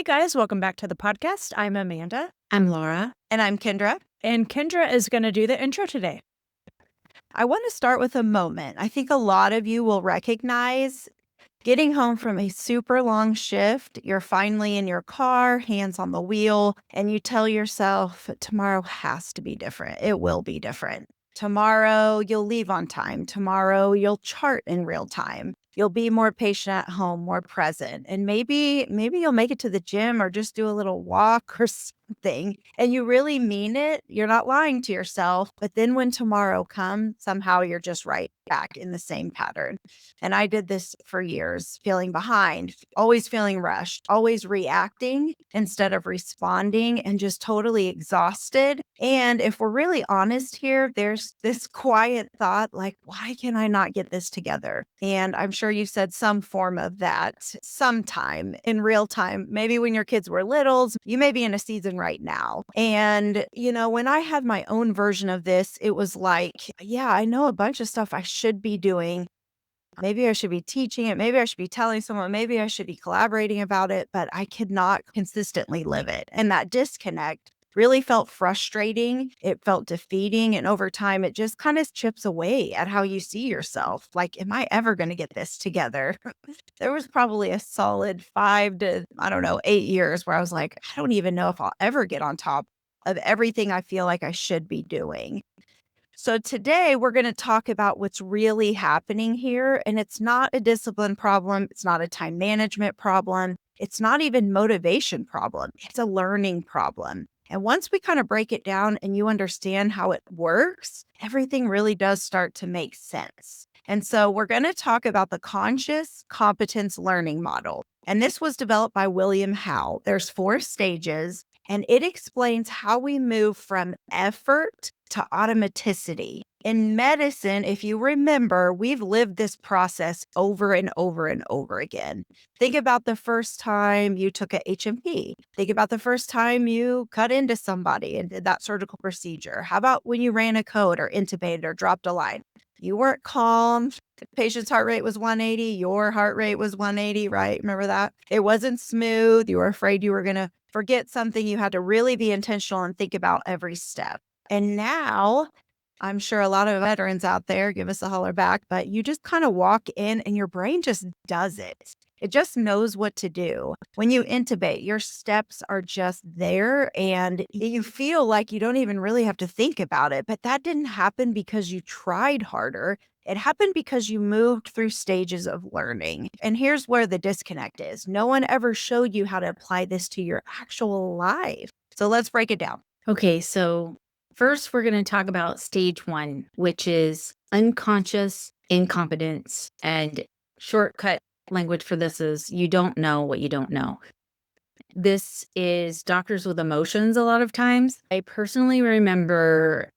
Hey guys, welcome back to the podcast. I'm Amanda. I'm Laura. And I'm Kendra. And Kendra is going to do the intro today. I want to start with a moment. I think a lot of you will recognize getting home from a super long shift. You're finally in your car, hands on the wheel, and you tell yourself, tomorrow has to be different. It will be different. Tomorrow, you'll leave on time. Tomorrow, you'll chart in real time. You'll be more patient at home, more present. And maybe you'll make it to the gym or just do a little walk or something. And you really mean it. You're not lying to yourself. But then when tomorrow comes, somehow you're just right back in the same pattern. And I did this for years, feeling behind, always feeling rushed, always reacting instead of responding, and just totally exhausted. And if we're really honest here, there's this quiet thought like, why can I not get this together? And I'm sure you said some form of that sometime in real time. Maybe when your kids were littles, you may be in a season right now. And, when I had my own version of this, it was like, yeah, I know a bunch of stuff I should be doing. Maybe I should be teaching it. Maybe I should be telling someone. Maybe I should be collaborating about it, but I could not consistently live it. And that disconnect really felt frustrating. It felt defeating. And over time, it just kind of chips away at how you see yourself. Like, am I ever going to get this together? There was probably a solid 5 to, 8 years where I was like, I don't even know if I'll ever get on top of everything I feel like I should be doing. So today we're going to talk about what's really happening here. And it's not a discipline problem. It's not a time management problem. It's not even motivation problem. It's a learning problem. And once we kind of break it down and you understand how it works, everything really does start to make sense. And so we're going to talk about the Conscious Competence Learning Model. And this was developed by William Howe. There's 4 stages, and it explains how we move from effort to automaticity. In medicine, if you remember, we've lived this process over and over and over again. Think about the first time you took a HMP. Think about the first time you cut into somebody and did that surgical procedure. How about when you ran a code or intubated or dropped a line? You weren't calm. The patient's heart rate was 180. Your heart rate was 180, right? Remember that? It wasn't smooth. You were afraid you were going to forget something. You had to really be intentional and think about every step. And now, I'm sure a lot of veterans out there, give us a holler back, but you just kind of walk in and your brain just does it. It just knows what to do. When you intubate, your steps are just there and you feel like you don't even really have to think about it. But that didn't happen because you tried harder. It happened because you moved through stages of learning. And here's where the disconnect is. No one ever showed you how to apply this to your actual life. So let's break it down. Okay, so first we're going to talk about stage 1, which is unconscious incompetence. And shortcut language for this is you don't know what you don't know. This is doctors with emotions a lot of times. I personally remember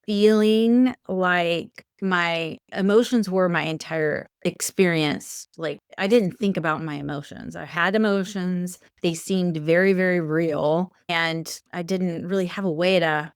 feeling like my emotions were my entire experience. Like I didn't think about my emotions. I had emotions. They seemed very, very real. And I didn't really have a way to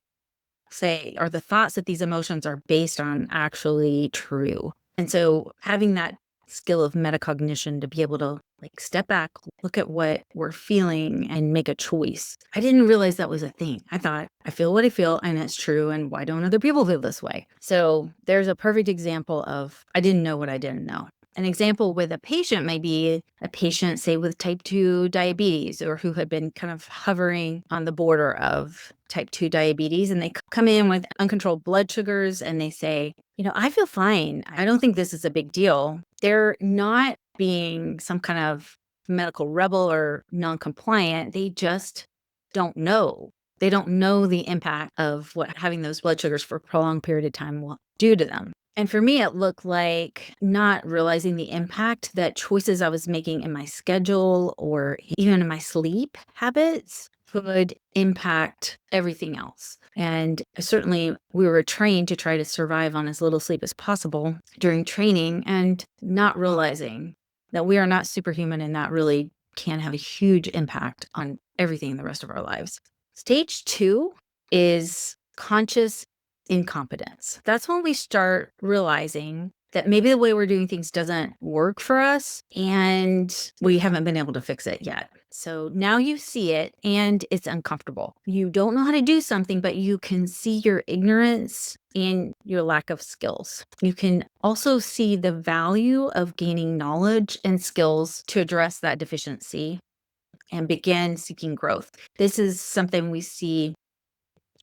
say, are the thoughts that these emotions are based on actually true? And so having that skill of metacognition to be able to step back, look at what we're feeling and make a choice. I didn't realize that was a thing. I thought I feel what I feel and it's true. And why don't other people feel this way? So there's a perfect example of I didn't know what I didn't know. An example with a patient may be a patient, say, with type 2 diabetes or who had been kind of hovering on the border of type 2 diabetes. And they come in with uncontrolled blood sugars and they say, I feel fine. I don't think this is a big deal. They're not being some kind of medical rebel or non-compliant. They just don't know. They don't know the impact of what having those blood sugars for a prolonged period of time will do to them. And for me, it looked like not realizing the impact that choices I was making in my schedule or even in my sleep habits could impact everything else. And certainly we were trained to try to survive on as little sleep as possible during training and not realizing that we are not superhuman and that really can have a huge impact on everything in the rest of our lives. Stage 2 is conscious incompetence. That's when we start realizing that maybe the way we're doing things doesn't work for us and we haven't been able to fix it yet. So now you see it and it's uncomfortable. You don't know how to do something, but you can see your ignorance and your lack of skills. You can also see the value of gaining knowledge and skills to address that deficiency and begin seeking growth. This is something we see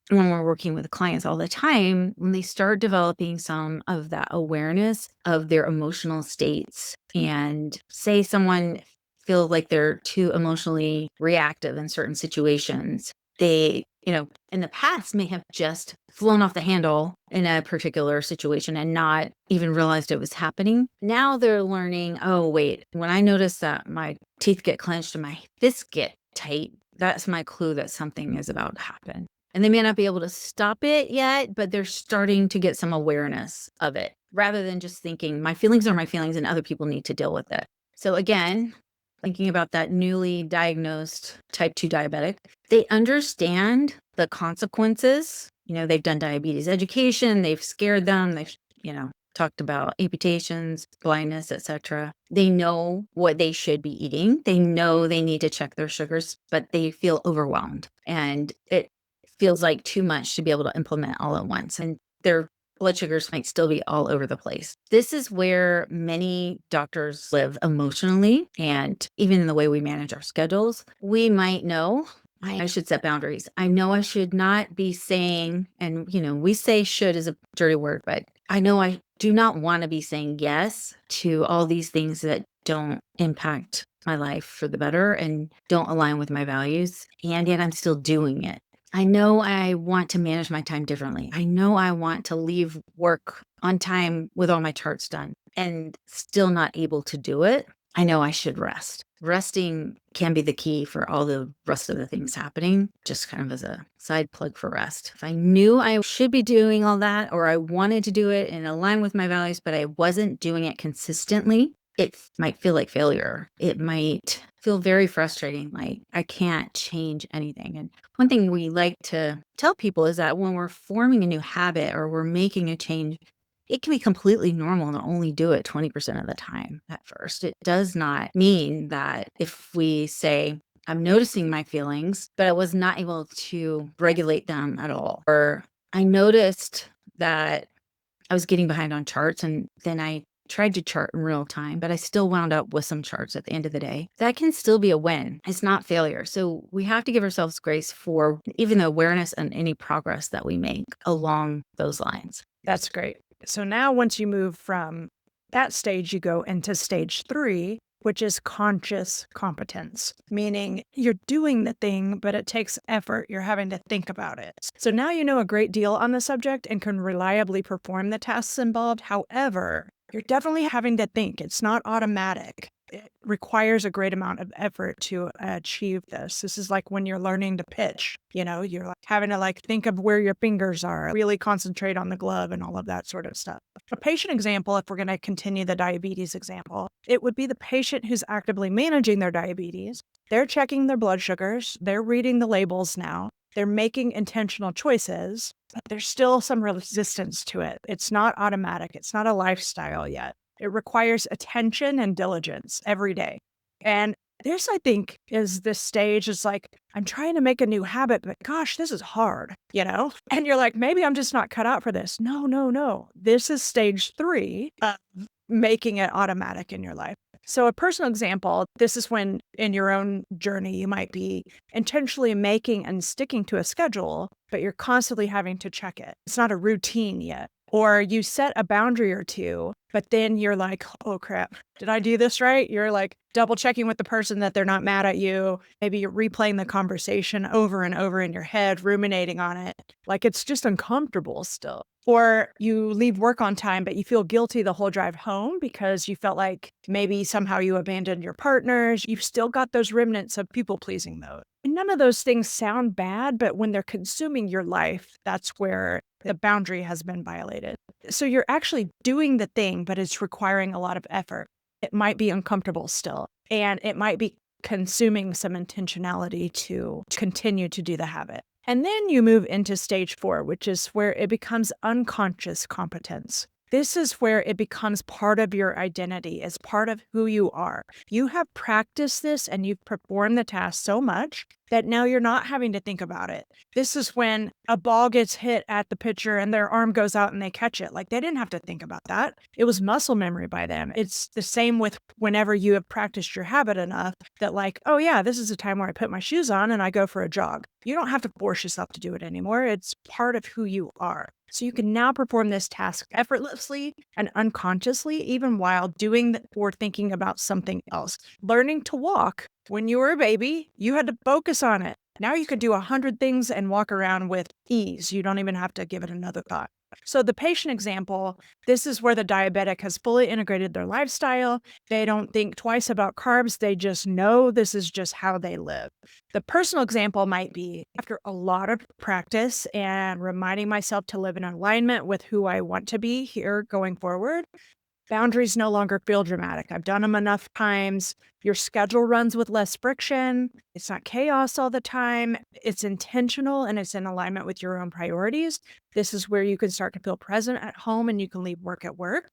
when we're working with clients all the time, when they start developing some of that awareness of their emotional states, and say someone feels like they're too emotionally reactive in certain situations, they, in the past may have just flown off the handle in a particular situation and not even realized it was happening. Now they're learning, oh, wait, when I notice that my teeth get clenched and my fists get tight, that's my clue that something is about to happen. And they may not be able to stop it yet, but they're starting to get some awareness of it rather than just thinking my feelings are my feelings and other people need to deal with it. So again, thinking about that newly diagnosed type 2 diabetic, they understand the consequences. They've done diabetes education, they've scared them, they've, talked about amputations, blindness, etc. They know what they should be eating. They know they need to check their sugars, but they feel overwhelmed. And it feels like too much to be able to implement all at once. And their blood sugars might still be all over the place. This is where many doctors live emotionally. And even in the way we manage our schedules, we might know I should set boundaries. I know I should not be saying, and we say should is a dirty word, but I know I do not want to be saying yes to all these things that don't impact my life for the better and don't align with my values. And yet I'm still doing it. I know I want to manage my time differently. I know I want to leave work on time with all my charts done and still not able to do it. I know I should rest. Resting can be the key for all the rest of the things happening, just kind of as a side plug for rest. If I knew I should be doing all that, or I wanted to do it and align with my values, but I wasn't doing it consistently, it might feel like failure. It might feel very frustrating, like I can't change anything. And one thing we like to tell people is that when we're forming a new habit or we're making a change, it can be completely normal to only do it 20% of the time at first. It does not mean that if we say, I'm noticing my feelings, but I was not able to regulate them at all. Or I noticed that I was getting behind on charts and then I tried to chart in real time, but I still wound up with some charts at the end of the day. That can still be a win. It's not failure. So we have to give ourselves grace for even the awareness and any progress that we make along those lines. That's great. So now once you move from that stage, you go into stage 3, which is conscious competence, meaning you're doing the thing, but it takes effort. You're having to think about it. So now you know a great deal on the subject and can reliably perform the tasks involved. However, you're definitely having to think. It's not automatic. It requires a great amount of effort to achieve this. This is like when you're learning to pitch, you're like having to think of where your fingers are, really concentrate on the glove and all of that sort of stuff. A patient example, if we're going to continue the diabetes example, it would be the patient who's actively managing their diabetes. They're checking their blood sugars. They're reading the labels now. They're making intentional choices, but there's still some resistance to it. It's not automatic. It's not a lifestyle yet. It requires attention and diligence every day. And this, I think, is this stage is like, I'm trying to make a new habit, but gosh, this is hard, And you're like, maybe I'm just not cut out for this. No. This is stage 3 of making it automatic in your life. So a personal example, this is when in your own journey, you might be intentionally making and sticking to a schedule, but you're constantly having to check it. It's not a routine yet. Or you set a boundary or two, but then you're like, oh crap, did I do this right? You're like double checking with the person that they're not mad at you. Maybe you're replaying the conversation over and over in your head, ruminating on it. Like it's just uncomfortable still. Or you leave work on time, but you feel guilty the whole drive home because you felt like maybe somehow you abandoned your partners. You've still got those remnants of people pleasing though. And none of those things sound bad, but when they're consuming your life, that's where the boundary has been violated. So you're actually doing the thing, but it's requiring a lot of effort. It might be uncomfortable still, and it might be consuming some intentionality to continue to do the habit. And then you move into stage 4, which is where it becomes unconscious competence. This is where it becomes part of your identity, as part of who you are. You have practiced this and you've performed the task so much that now you're not having to think about it. This is when a ball gets hit at the pitcher and their arm goes out and they catch it. Like, they didn't have to think about that. It was muscle memory by them. It's the same with whenever you have practiced your habit enough that, like, oh yeah, this is a time where I put my shoes on and I go for a jog. You don't have to force yourself to do it anymore. It's part of who you are. So you can now perform this task effortlessly and unconsciously, even while doing or thinking about something else. Learning to walk. When you were a baby, you had to focus on it. Now you can do 100 things and walk around with ease. You don't even have to give it another thought. So the patient example, this is where the diabetic has fully integrated their lifestyle. They don't think twice about carbs. They just know this is just how they live. The personal example might be, after a lot of practice and reminding myself to live in alignment with who I want to be here going forward, boundaries no longer feel dramatic. I've done them enough times. Your schedule runs with less friction. It's not chaos all the time. It's intentional and it's in alignment with your own priorities. This is where you can start to feel present at home and you can leave work at work.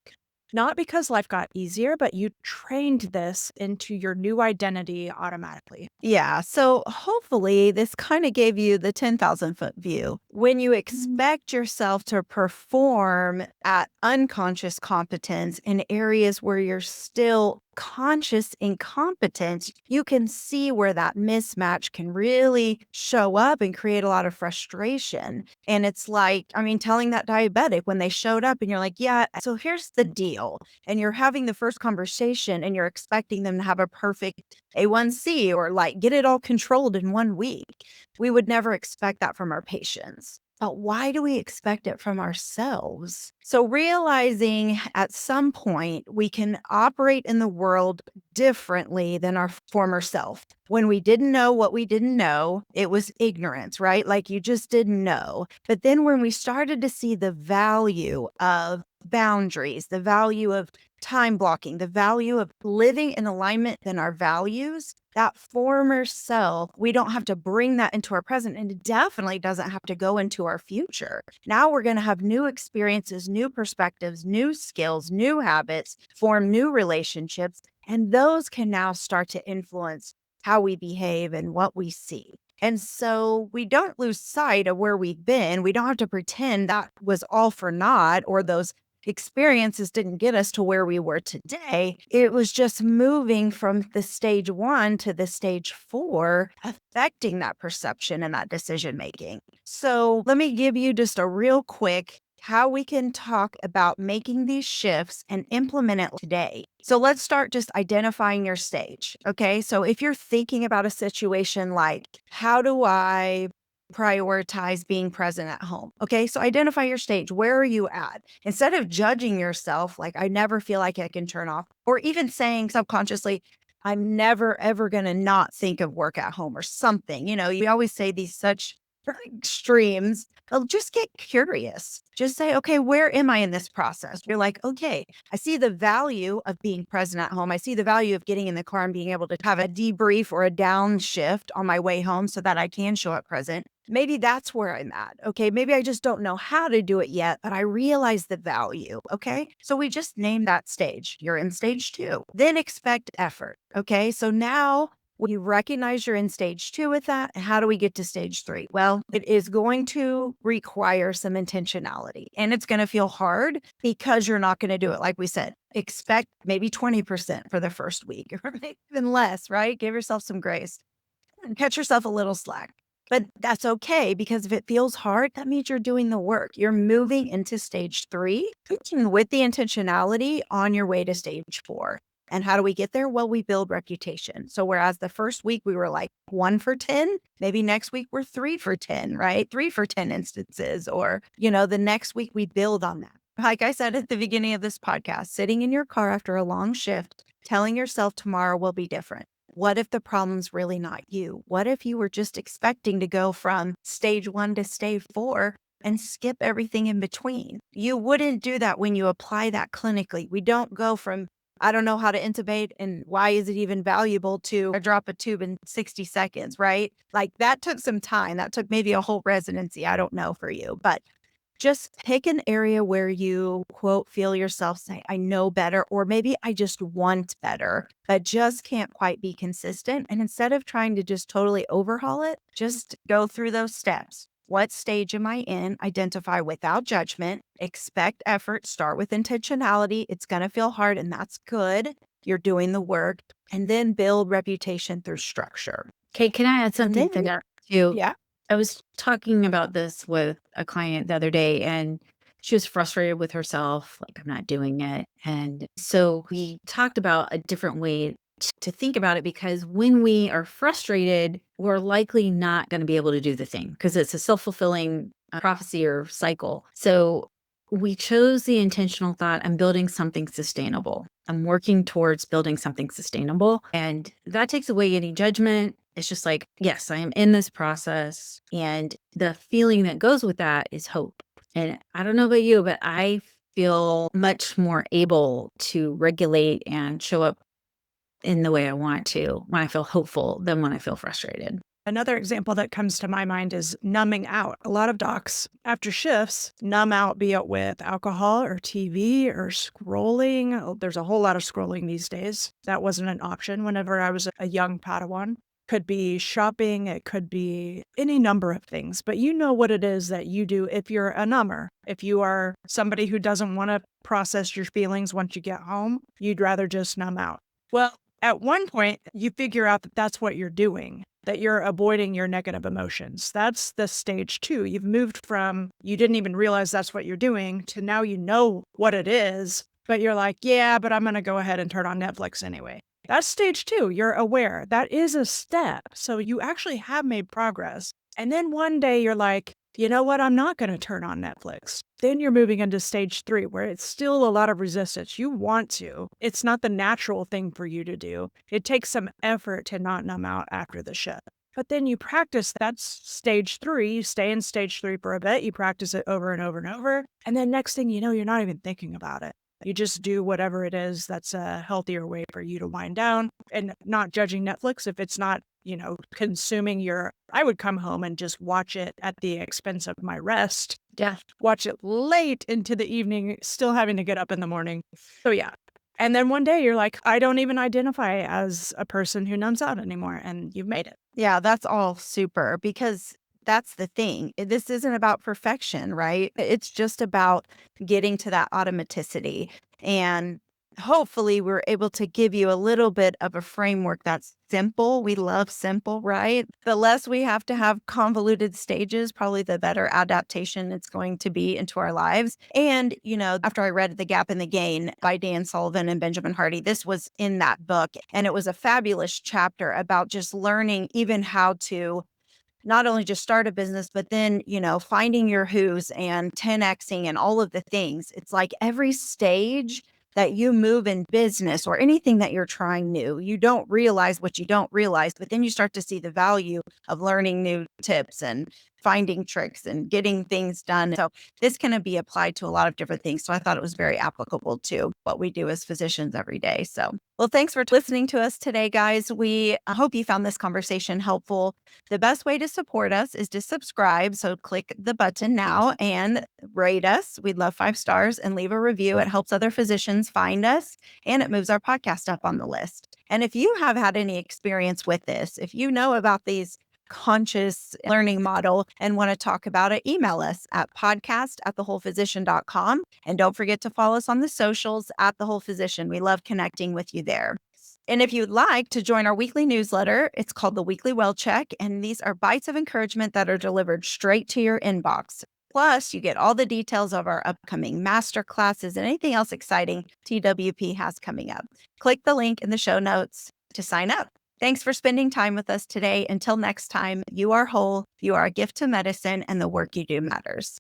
Not because life got easier, but you trained this into your new identity automatically. Yeah. So hopefully this kind of gave you the 10,000-foot view. When you expect yourself to perform at unconscious competence in areas where you're still conscious incompetence, you can see where that mismatch can really show up and create a lot of frustration. And it's like, I mean, telling that diabetic when they showed up and you're like, yeah, so here's the deal. And you're having the first conversation and you're expecting them to have a perfect A1C or like get it all controlled in 1 week. We would never expect that from our patients. But why do we expect it from ourselves? So, realizing at some point we can operate in the world differently than our former self. When we didn't know what we didn't know, it was ignorance, right? Like you just didn't know. But then when we started to see the value of boundaries, the value of time blocking, the value of living in alignment than our values, that former self, we don't have to bring that into our present, and it definitely doesn't have to go into our future. Now we're going to have new experiences, new perspectives, new skills, new habits, form new relationships, and those can now start to influence how we behave and what we see. And so we don't lose sight of where we've been. We don't have to pretend that was all for naught or those experiences didn't get us to where we were today. It was just moving from the stage 1 to the stage 4, affecting that perception and that decision making. So let me give you just a real quick how we can talk about making these shifts and implement it today. So let's start just identifying your stage. Okay. So if you're thinking about a situation like, how do I prioritize being present at home? Okay, so identify your stage. Where are you at? Instead of judging yourself, like, I never feel like I can turn off, or even saying subconsciously, I'm never ever going to not think of work at home or something. You know, you always say these such extremes. Well, just get curious. Just say, okay, where am I in this process? You're like, okay, I see the value of being present at home. I see the value of getting in the car and being able to have a debrief or a downshift on my way home so that I can show up present. Maybe that's where I'm at. Okay. Maybe I just don't know how to do it yet, but I realize the value. Okay. So we just name that stage. You're in stage 2. Then expect effort. Okay. So now we recognize you're in stage 2 with that. How do we get to stage 3? Well, it is going to require some intentionality and it's going to feel hard because you're not going to do it. Like we said, expect maybe 20% for the first week or maybe even less, right? Give yourself some grace and catch yourself a little slack. But that's okay because if it feels hard, that means you're doing the work. You're moving into stage 3 with the intentionality on your way to stage 4. And how do we get there? Well, we build reputation. So whereas the first week we were like 1 for 10, maybe next week we're 3 for 10, right? 3 for 10 instances. Or, the next week we build on that. Like I said at the beginning of this podcast, sitting in your car after a long shift, telling yourself tomorrow will be different. What if the problem's really not you? What if you were just expecting to go from stage 1 to stage 4 and skip everything in between? You wouldn't do that when you apply that clinically. We don't go from, I don't know how to intubate and why is it even valuable to drop a tube in 60 seconds, right? Like that took some time. That took maybe a whole residency. I don't know for you, but Just pick an area where you, quote, feel yourself say, I know better, or maybe I just want better, but just can't quite be consistent. And instead of trying to just totally overhaul it, just go through those steps. What stage am I in? Identify without judgment, expect effort, start with intentionality. It's going to feel hard, and that's good. You're doing the work, and then build reputation through structure. Okay, can I add something to then- that too? Yeah. I was talking about this with a client the other day, and she was frustrated with herself, like, I'm not doing it. And so we talked about a different way to think about it, because when we are frustrated, we're likely not going to be able to do the thing because it's a self-fulfilling prophecy or cycle. So we chose the intentional thought, I'm building something sustainable. I'm working towards building something sustainable. And that takes away any judgment. It's just like, yes, I am in this process. And the feeling that goes with that is hope. And I don't know about you, but I feel much more able to regulate and show up in the way I want to when I feel hopeful than when I feel frustrated. Another example that comes to my mind is numbing out. A lot of docs, after shifts, numb out, be it with alcohol or TV or scrolling. Oh, there's a whole lot of scrolling these days. That wasn't an option whenever I was a young Padawan. Could be shopping, it could be any number of things, but you know what it is that you do if you're a number. If you are somebody who doesn't want to process your feelings once you get home, you'd rather just numb out. Well, at one point, you figure out that that's what you're doing, that you're avoiding your negative emotions. That's the stage 2. You've moved from you didn't even realize that's what you're doing to now you know what it is, but you're like, yeah, but I'm going to go ahead and turn on Netflix anyway. That's stage 2. You're aware. That is a step. So you actually have made progress. And then one day you're like, you know what? I'm not going to turn on Netflix. Then you're moving into stage 3, where it's still a lot of resistance. You want to. It's not the natural thing for you to do. It takes some effort to not numb out after the shift. But then you practice. That's stage 3. You stay in stage 3 for a bit. You practice it over and over and over. And then next thing you know, you're not even thinking about it. You just do whatever it is that's a healthier way for you to wind down, and not judging Netflix if it's not, consuming I would come home and just watch it at the expense of my rest. Yeah. Watch it late into the evening, still having to get up in the morning. So yeah. And then one day you're like, I don't even identify as a person who numbs out anymore. And you've made it. Yeah, that's all super, because that's the thing. This isn't about perfection, right? It's just about getting to that automaticity. And hopefully, we're able to give you a little bit of a framework that's simple. We love simple, right? The less we have to have convoluted stages, probably the better adaptation it's going to be into our lives. And, after I read The Gap and the Gain by Dan Sullivan and Benjamin Hardy, this was in that book. And it was a fabulous chapter about just learning even how to not only just start a business, but then, finding your who's and 10Xing and all of the things. It's like every stage that you move in business or anything that you're trying new, you don't realize what you don't realize, but then you start to see the value of learning new tips and finding tricks and getting things done. So this can be applied to a lot of different things. So I thought it was very applicable to what we do as physicians every day. So, well, thanks for listening to us today, guys. We hope you found this conversation helpful. The best way to support us is to subscribe. So click the button now and rate us. We'd love 5 stars and leave a review. It helps other physicians find us, and it moves our podcast up on the list. And if you have had any experience with this, if you know about these conscious learning model and want to talk about it, email us at podcast@thewholephysician.com. And don't forget to follow us on the socials at The Whole Physician. We love connecting with you there. And if you'd like to join our weekly newsletter, it's called the Weekly Well Check. And these are bites of encouragement that are delivered straight to your inbox. Plus, you get all the details of our upcoming master classes and anything else exciting TWP has coming up. Click the link in the show notes to sign up. Thanks for spending time with us today. Until next time, you are whole, you are a gift to medicine, and the work you do matters.